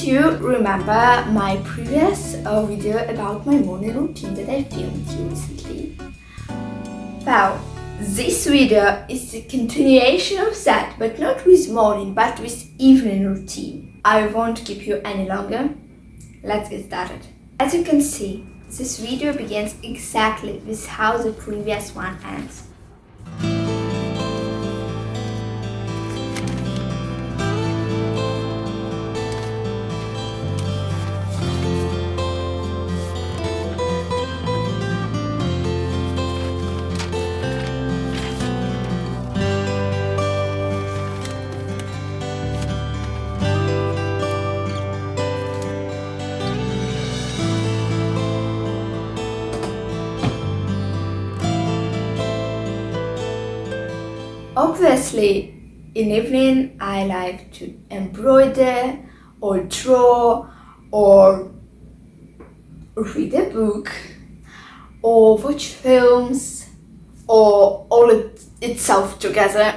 Don't you remember my previous video about my morning routine that I filmed recently? Well, this video is the continuation of that, but not with morning, but with evening routine. I won't keep you any longer. Let's get started. As you can see, this video begins exactly with how the previous one ends. Obviously, in evening I like to embroider or draw or read a book or watch films or all itself together.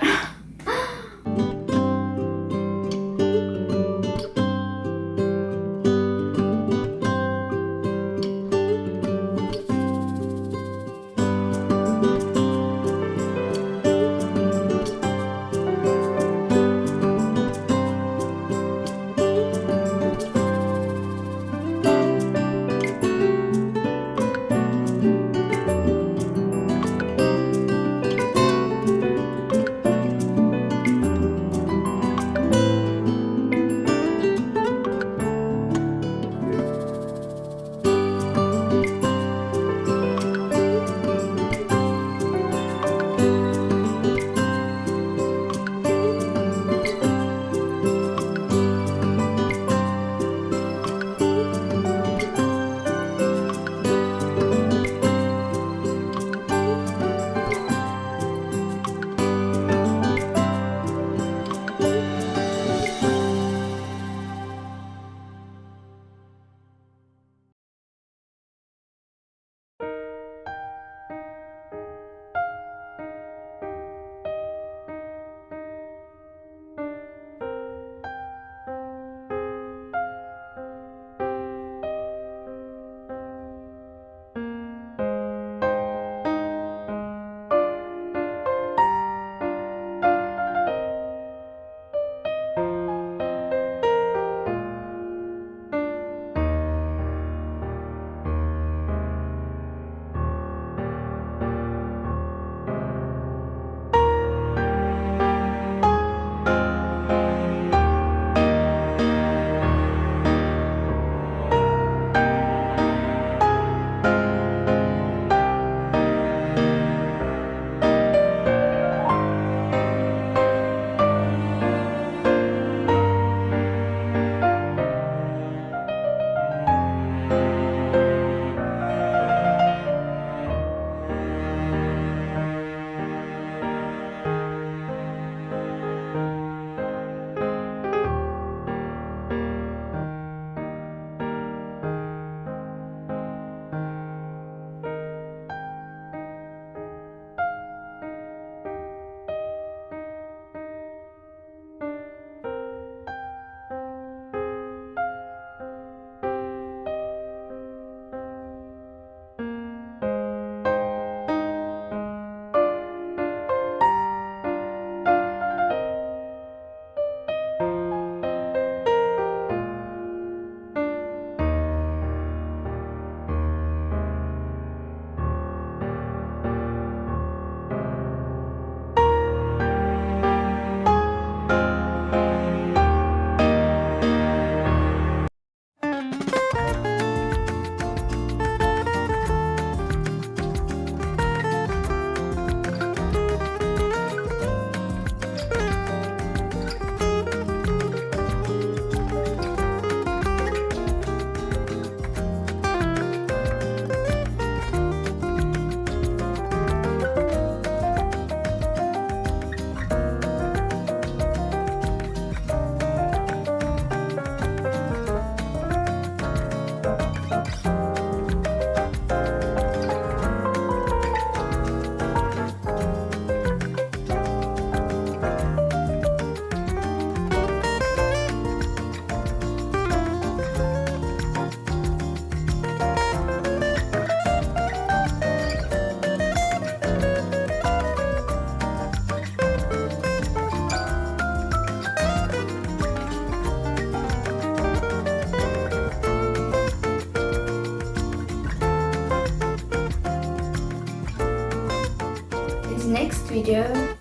the next video,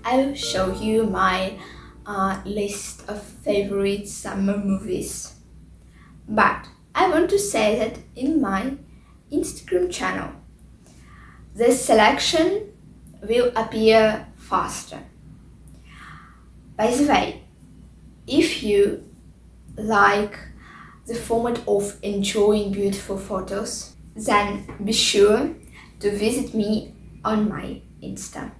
I will show you my list of favorite summer movies. But I want to say that in my Instagram channel, the selection will appear faster. By the way, if you like the format of enjoying beautiful photos, then be sure to visit me on my Insta.